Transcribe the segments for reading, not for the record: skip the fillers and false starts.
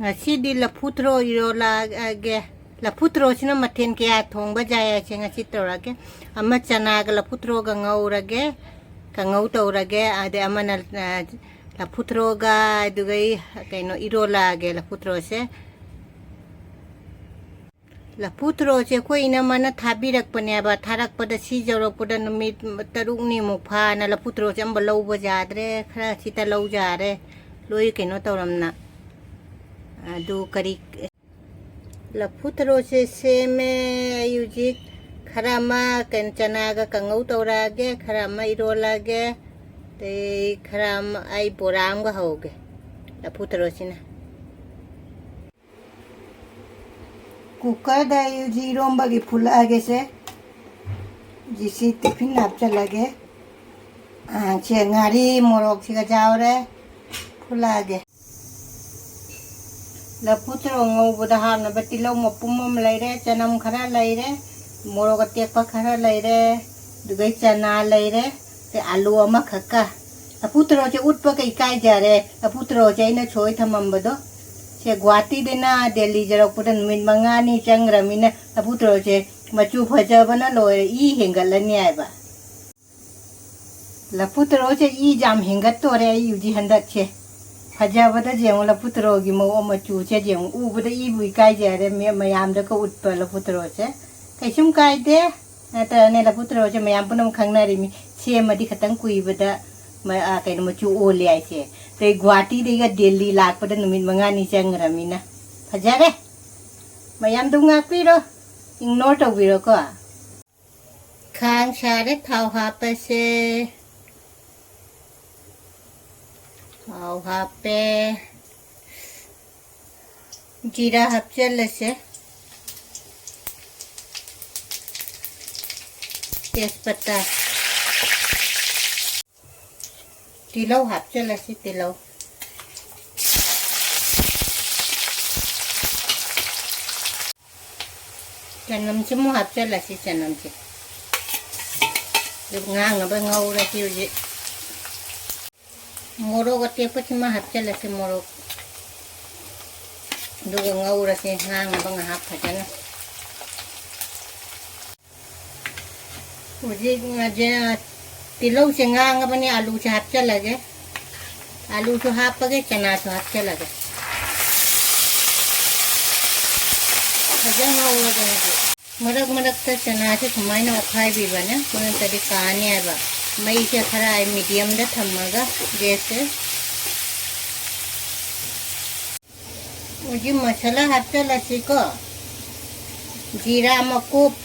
ngasi di laputro irola ge laputro sina maten ke athong ba jaya che ngasi torage amma chana ga laputro ga ngaurage ka ngau torage ade amana laputro ga dugai kaino irola ge laputro se laputro che ko ina mana thabirak pane ba tharak pada si joro pada numit taruk ni mukha na laputro che amba lau ba jadre khara sita lau jare loi kaino toramna adu kari laputro se me yujik kharama kancana ga kangau torage kharama irolage te kharama ai boram ga hoge laputro sina cooker दा zero बगी full आगे से जिसी tiffin आप चला गे चेंगारी मोरक सिका जाओ रे फुल आगे लपुत्रो ngau bada ham na batilo mapumam laire chanam khara laire morok tekpa khara laire dugai chana laire te alu ama khakka laputro che utpa kai kai jare laputro che ina choi thamam bado che guati dena delhi jarok putan min mangani changramina laputro che machu phaja bana loire I hengalani aiba laputro che I jam hengat tore yuji handak che फजाबदा जेंग लपुत्रो गी मो मचू चे जेंग उबदा I बुई काय जरे मे मयाम the को उत्प लपुत्रो चे कैसुम काय दे त ने लपुत्रो चे मयाम पुनम खंगनारि मी छे मदि खतंग कुइबदा म कैन मचू ओले आइ छे ते गुवाहाटी दे ग दिल्ली लाक पद नुमिन मंगानी चंगरमिना फजारे मयाम दुंगा पिरो इग्नोर तबिरो को खांग सारे थाव हापसे वहाँ पे जीरा हपचल से तेजपत्ता तिलौ हपचल से तिलौ चनम से मुँह हपचल से चनम से जब ngang अब ngau ra ki morok ate pachima hapchal se morok duga ngaura se hang bang hap phajana uji ngaje tilau se ngang bani alu se hapchal lage alu to hap page chana to hapchal lage phajana ngaura ge marak marak ta chana se thumai na khai bi bana kun tadi kaani aba मई से खरा medium दे थम्मगा जैसे मुझे मसाला हत्या लसी को जीरा मकुप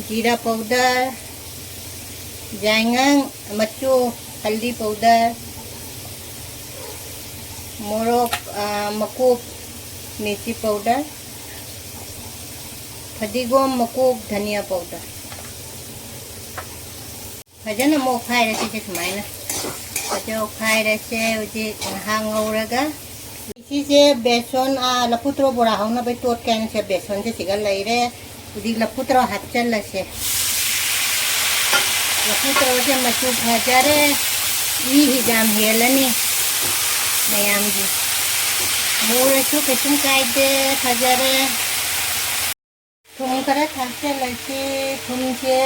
जीरा powder जायंगंग मच्चू हल्दी पाउडर मोरक मकुप मिर्ची पाउडर फदिगोम मकुप धनिया पाउडर फजन मो खाई रहे थे सुमाइना फजो खाई रहे थे उजे हांगौरगा इसी से बेसन लपुत्रो बोरा हाउना बे तोट कैन से बेसन से सिगल लइरे उदी लपुत्रो हच्चल से लपुत्रो से मचू भजारे ई ही जाम हेलनी मयाम जी मोरे तो केसुम कायदे भजारे तुम करे हच्चल से तुम से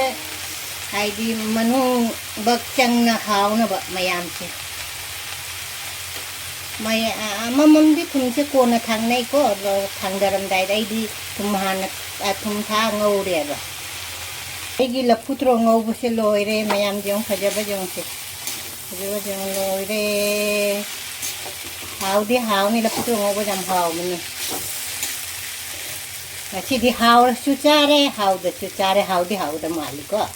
हाइदी मनु बक्चंग न हाव न ब मयाम से मय ममम भी तुम से को न थांग नहीं को थांग दरम दाई दाई दी तुम हान तुम था ngau रे ब एगी लपुत्रो ngau बसे लोय रे मयाम जों फजब जों से फजब जों लोय रे हाव नि लपुत्रो ngau ब जम हाव मन अच्छी दी हाव सुचारे हाव द सुचारे हाव द मालिक को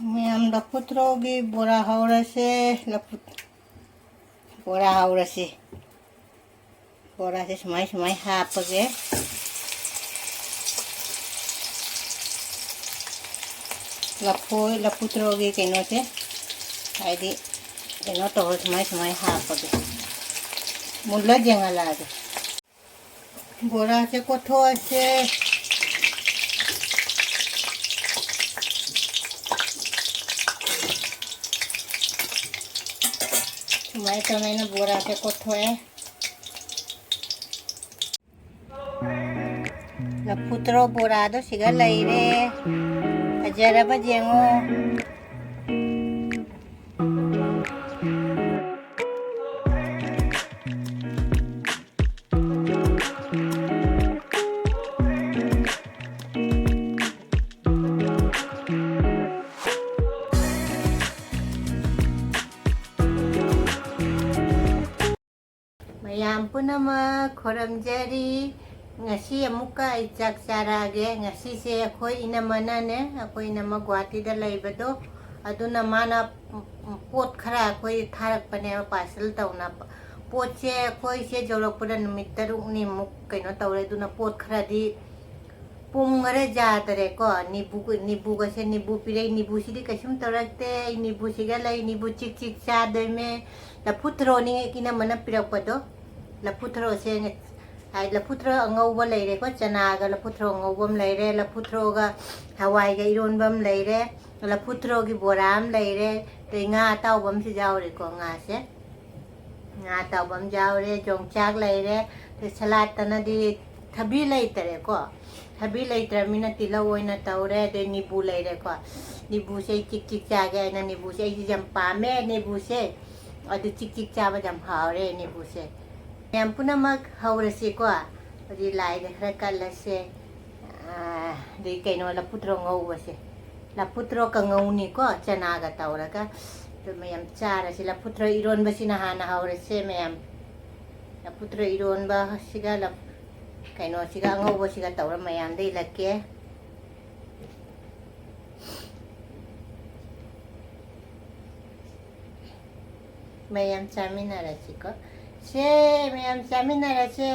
मैं हम लपुत्रो भी बोरा हावरा से बोरा हावरा से बोरा से समय हाप के लपुत्रो भी केनो से आईदी केनो तो समय हाप के मुल्ला जंगला के बोरा से कोठो से मैं तो मैंने बोरा से कोठो है ꯂꯐꯨ ꯕꯣꯔꯥꯗꯣ ꯁꯤꯒ ꯂꯩꯔꯦ ꯐꯖꯔꯕ ꯌꯦꯡꯉꯣ ꯃꯌꯥꯝ ꯄꯨꯝꯅꯃꯛ ꯈꯣꯏꯔꯝꯖꯔꯤ ꯉꯁꯤ ꯑꯃꯨꯛꯀ ꯑꯩ ꯆꯥꯛ ꯆꯥꯔꯛꯑꯒꯦ ꯉꯁꯤꯁꯦ ꯑꯩꯈꯣꯏ ꯏꯅꯝꯃꯅꯅꯦ ꯑꯩꯈꯣꯏ ꯏꯅꯝꯃ ꯒꯨꯋꯥꯍꯥꯇꯤꯗ ꯂꯩꯕꯗꯣ ꯑꯗꯨꯅ ꯃꯥꯅ ꯄꯣꯠ ꯈꯔ ꯑꯩꯈꯣꯏ ꯊꯥꯔꯛꯄꯅꯦꯕ ꯄꯥꯔꯁꯦꯜ ꯇꯧꯅꯕ ꯄꯣꯠꯁꯦ ꯑꯩꯈꯣꯏꯁꯦ ꯌꯧꯔꯛꯄꯗ ꯅꯨꯃꯤꯠ 3ꯅꯤꯃꯨꯛ ꯀꯩꯅꯣ ꯇꯧꯔꯦ ꯑꯗꯨꯅ ꯄꯣꯠ ꯈꯔꯗꯤ ꯄꯨꯡꯈꯔꯦ ꯌꯥꯗ꯭ꯔꯦꯀꯣ ꯅꯤꯕꯨꯒꯁꯦ ꯅꯤꯕꯨ ꯄꯤꯔꯛꯏ ꯅꯤꯕꯨꯁꯤꯗꯤ ꯀꯩꯁꯨꯝ ꯇꯧꯔꯛꯇꯦ ꯑꯩ ꯅꯤꯕꯨꯁꯤꯒ ꯂꯩ ꯅꯤꯕꯨ ꯆꯤꯛ ꯆꯤꯛ ꯆꯥꯗꯣꯏꯃꯦ ꯂꯐꯨ ꯊꯔꯣꯅꯤ ꯏꯅꯝꯃꯅ ꯄꯤꯔꯛꯄꯗꯣ ꯂꯐꯨ ꯊꯔꯣꯁꯦ ꯂꯐꯨ ꯊꯔꯣ ꯑꯉꯧꯕ ꯂꯩꯔꯦꯀꯣ ꯆꯅꯥꯒ ꯂꯐꯨ ꯊꯔꯣ ꯑꯉꯧꯕ ꯑꯃ ꯂꯩꯔꯦ ꯂꯐꯨ ꯊꯔꯣꯒ ꯍꯋꯥꯏꯒ ꯏꯔꯣꯟꯕ ꯑꯃ ꯂꯩꯔꯦ ꯂꯐꯨ ꯊꯔꯣꯒꯤ ꯕꯣꯔꯥ ꯑꯃ ꯂꯩꯔꯦ ꯑꯗꯩ ꯉꯥ ꯑꯇꯥꯎꯕ ꯑꯃꯁꯨ ꯌꯥꯎꯔꯦꯀꯣ ꯉꯥꯁꯦ ꯉꯥ ꯑꯇꯥꯎꯕ ꯑꯃ ꯌꯥꯎꯔꯦ ꯌꯣꯡꯆꯥꯛ ꯂꯩꯔꯦ ꯁꯂꯥꯠꯇꯅꯗꯤ ꯊꯕꯤ ꯂꯩꯇꯔꯦꯀꯣ ꯊꯕꯤ ꯂꯩꯇ꯭ꯔꯕꯅꯤꯅ ꯇꯤꯜꯍꯧ ꯑꯣꯏꯅ ꯇꯧꯔꯦ ꯑꯗꯩ ꯅꯤꯕꯨ ꯂꯩꯔꯦꯀꯣ ꯅꯤꯕꯨꯁꯦ ꯆꯤꯛ ꯆꯤꯛ ꯆꯥꯒꯦ ꯍꯥꯏꯅ ꯅꯤꯕꯨꯁꯦ ꯑꯩꯁꯦ ꯌꯥꯝ ꯄꯥꯝꯃꯦ ꯅꯤꯕꯨꯁꯦ ꯑꯗꯨ ꯆꯤꯛ ꯆꯤꯛ ꯆꯥꯕ ꯌꯥꯝ ꯍꯥꯎꯔꯦ ꯅꯤꯕꯨꯁꯦ ꯃꯌꯥꯝ ꯄꯨꯝꯅꯃꯛ ꯍꯧꯔꯁꯤꯀꯣ ꯍꯧꯖꯤꯛ ꯂꯥꯏꯗ ꯈꯔ ꯀꯠꯂꯁꯦ ꯑꯗꯩ ꯀꯩꯅꯣ ꯂꯐꯨ ꯊꯔꯣ ꯉꯧꯕꯁꯦ ꯂꯐꯨ ꯊꯔꯣ ꯀꯥꯡꯉꯧꯅꯤꯀꯣ ꯆꯅꯥꯒ ꯇꯧꯔꯒ ꯑꯗꯨ ꯃꯌꯥꯝ ꯆꯥꯔꯁꯤ ꯂꯐꯨ ꯊꯔꯣ ꯏꯔꯣꯟꯕꯁꯤꯅ ꯍꯥꯟꯅ ꯍꯧꯔꯁꯦ ꯃꯌꯥꯝ ꯂꯐꯨ ꯊꯔꯣ ꯏꯔꯣꯟꯕ ꯁꯤꯒ ꯀꯩꯅꯣꯁꯤꯒ ꯑꯉꯧꯕꯁꯤꯒ ꯇꯧꯔ ꯃꯌꯥꯝꯗ ꯏꯜꯂꯛꯀꯦ ꯃꯌꯥꯝ ꯆꯥꯃꯤꯟꯅꯔꯁꯤꯀꯣ ꯁꯦ ꯃꯌꯥꯝ ꯆꯥꯃꯤꯟꯅꯔꯁꯦ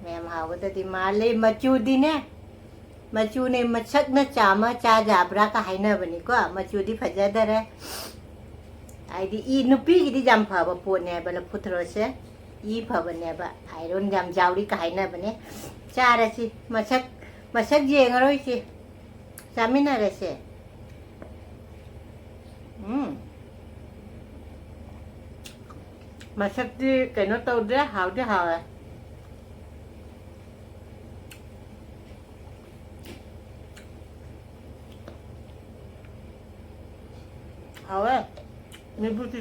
ꯃꯌꯥꯝ ꯍꯥꯎꯒꯗꯗꯤ ꯃꯥꯜꯂꯦ ꯃꯆꯨꯗꯤꯅꯦ ꯃꯆꯨꯅꯦ ꯃꯁꯛꯅ ꯆꯥꯝꯃ ꯆꯥ ꯌꯥꯕ꯭ꯔꯥ ꯀ ꯍꯥꯏꯅꯕꯅꯤꯀꯣ ꯃꯆꯨꯗꯤ ꯐꯖꯗꯔꯦ ꯍꯥꯏꯗꯤ ꯅꯨꯄꯤꯒꯤꯗꯤ ꯌꯥꯝ ꯐꯕ ꯄꯣꯠꯅꯦꯕ ꯂꯐꯨ ꯊꯔꯣꯁꯦ ꯏ ꯐꯕꯅꯦꯕ ꯑꯥꯏꯔꯣꯟ ꯌꯥꯝ ꯌꯥꯎꯔꯤ ꯀ ꯍꯥꯏꯅꯕꯅꯦ ꯆꯥꯔꯁꯤ ꯃꯁꯛ ꯌꯦꯡꯉꯔꯣꯏꯁꯤ ꯆꯥꯃꯤꯟꯅꯔꯁꯦ ꯃꯁꯛꯇꯤ ꯀꯩꯅꯣ ꯇꯧꯗꯦ ꯍꯥꯎꯗꯤ ꯍꯥꯎꯋꯦ ꯍꯥꯎꯋꯦ ꯅꯤꯕꯨꯁꯤ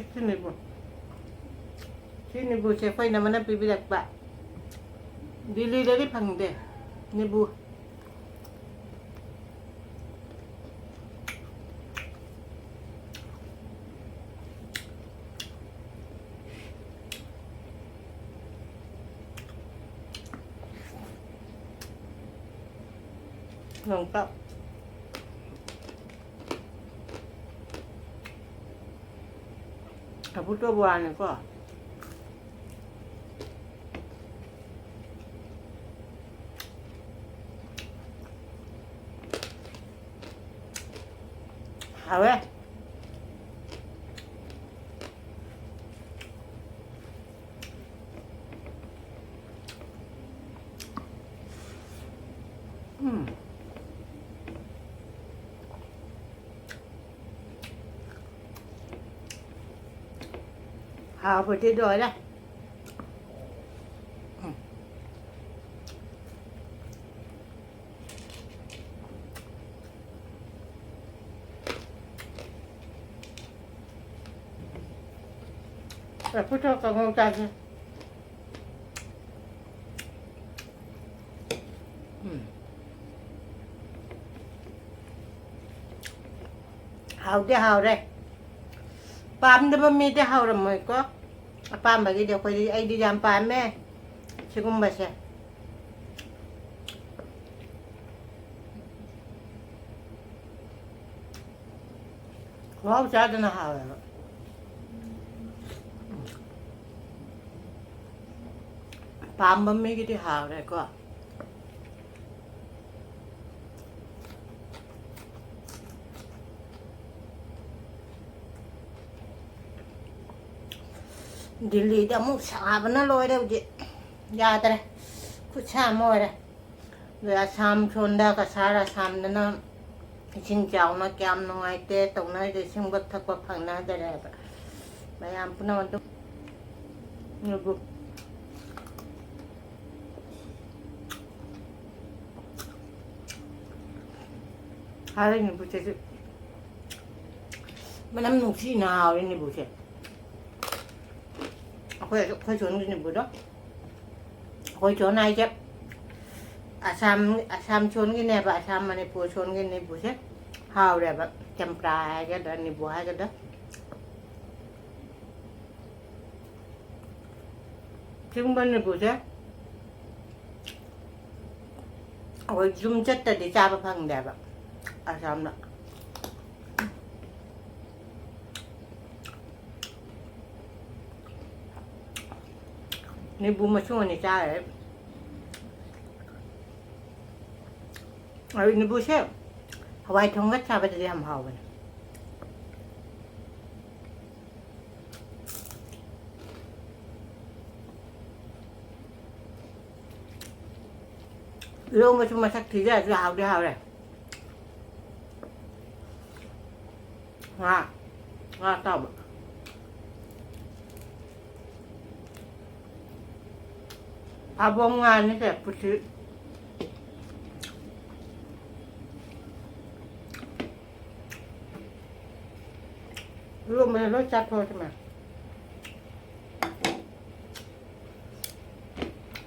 ꯁꯤ ꯅꯤꯕꯨꯁꯦ ꯑꯩꯈꯣꯏ ꯏꯅꯝꯃꯅ ꯄꯤꯕꯤꯔꯛꯄ ꯗꯤꯜꯂꯤꯗꯗꯤ ꯐꯪꯗꯦ ꯅꯤꯕꯨ ꯌꯣꯡꯆꯥꯛ lafut thro bòrànìkọ hào hào vừa chết rồi đây là phút cho còn ngon cay hào đi hào đây ꯄꯥꯝꯗꯕ ꯃꯤꯗꯤ ꯍꯧꯔꯝꯃꯣꯏꯀꯣ ꯑꯄꯥꯝꯕꯒꯤꯗꯤ ꯑꯩꯈꯣꯏꯗꯤ ꯑꯩꯗꯤ ꯌꯥꯝ ꯄꯥꯝꯃꯦ ꯁꯤꯒꯨꯝꯕꯁꯦ ꯈꯨꯍꯥꯎ ꯆꯥꯗꯅ ꯍꯥꯎꯋꯦꯕ ꯄꯥꯝꯕ ꯃꯤꯒꯤꯗꯤ ꯍꯥꯎꯔꯦꯀꯣ ꯗꯤꯜꯂꯤꯗ ꯑꯃꯨꯛ ꯁꯥꯕꯅ ꯂꯣꯏꯔꯦ ꯍꯧꯖꯤꯛ ꯌꯥꯗ꯭ꯔꯦ ꯈꯨꯠꯁꯥ ꯑꯃ ꯑꯣꯏꯔꯦ ꯑꯗꯩ ꯑꯁꯥꯝ ꯁꯣꯟꯗ ꯀꯁꯥꯔ ꯑꯁꯥꯝꯗꯅ ꯏꯁꯤꯡ ꯆꯥꯎꯅ ꯀꯌꯥꯝ ꯅꯨꯡꯉꯥꯏꯇꯦ ꯇꯧꯅꯔꯤꯗ ꯏꯁꯤꯡꯕ ꯊꯛꯄ ꯐꯪꯅꯗ꯭ꯔꯦꯕ ꯃꯌꯥꯝ ꯄꯨꯝꯅꯃꯛ ꯑꯗꯨꯝ 하루에 부채 mà năm nụ xí nào lên này bù chè khơi xuống cái này bù đó khơi chỗ này chứ Assam chôn cái này và Assam mà này bù chôn cái này bù chè hào đẹp ạ chăm prai cái đó này bù hai cái đó chứng bên này bù chè khơi zoom chất để cha vào phần đẹp ạ Assam đóนี่บูมาช่วยนี่จ้าเลยนี่บูเช่เอาไว้ทงก็ชาไปจะทำหาวมันลงมาช่วยมาสักทีได้จะหาวได้หาวเลยงาตอบabongan ni saya putih lu mana lo catur cuma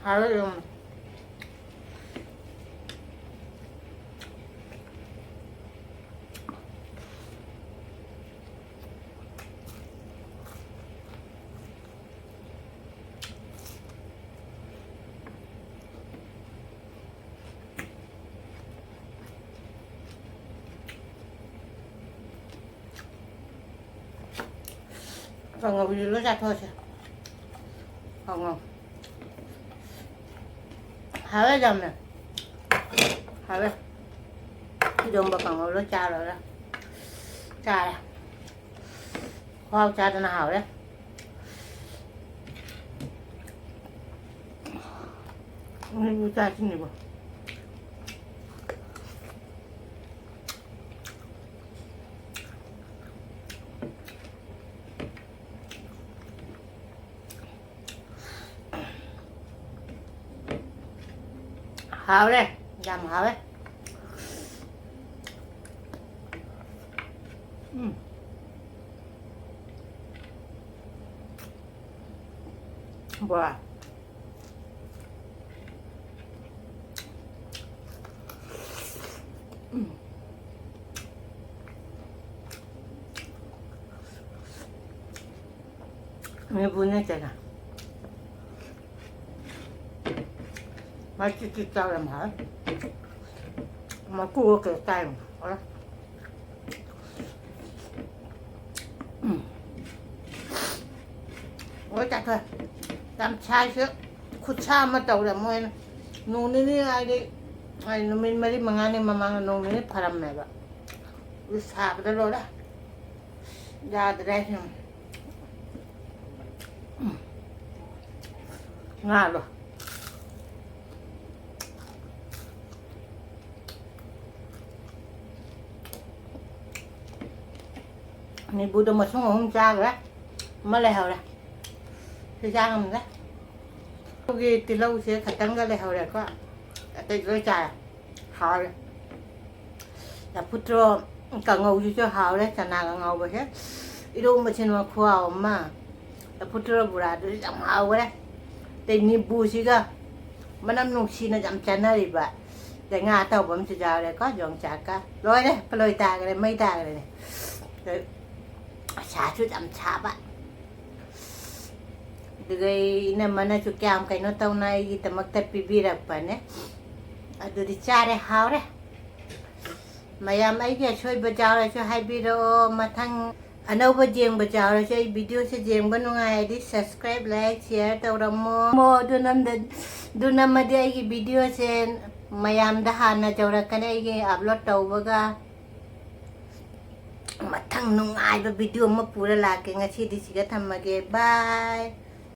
harus yang còn ngồi nó ra thôi chứ còn ngồi hả cái dầm nè hả cái đường bà còn ngồi nó cha rồi đó cha này khoao cha cho nó hảo đấy nó cha chứ này bà hào đây làm hào đấy wow Ini punya cina. Masih kita làm hả? Mà cua cái tay mà. Ôi chặt thôi. Làm chai chứ. Khút cha mà tàu làm mồi. Nung ni ai đi. Ai nó mình đi mang anh mà mang nung ni pharam này ba. Uy sa cái đó đó. Ra đây xem. Nga rồi. Này bữa đó mà xuống không cha rồi á, mà lại hầu ra, thì cha không ra. Khi từ lâu sẽ khát tăng cái lại hầu ra có, tại cái trà hầu ra, là phút rồi cả ngầu cho hầu đấy, chả nào cả ngầu vậy hết. Ít đâu mà trên mà khoa mà, là phút rồi bữa đó thì chẳng hầu đấy. Tại ni bù gì cả, mà năm nung xí nó chậm chán này vậy, để ngã tàu bấm cho giàu đấy có dọn chả cả, rồi đấy, lôi ta cái này mấy ta cái này, đấy, xả chút chậm chả bạn, rồi nè mà nó chụp cam cái nó tàu này gì tầm mặc tập bì ra bạn đấy, rồi đi cha đấy hao đấy, mà em ấy giờ chơi bờ giàu là chơi hai video mà thằng anh đâu có riêng bây giờ là chơi video sẽ riêng bên ngoài đi subscribe like share tàu đồng mo do năm mà đi cái video sẽ mayam đã han na cho ra cái này cái upload tàu baga mà thằng nung ai video mà pura la cái ngay khi đi chỉ có thầm mà cái bye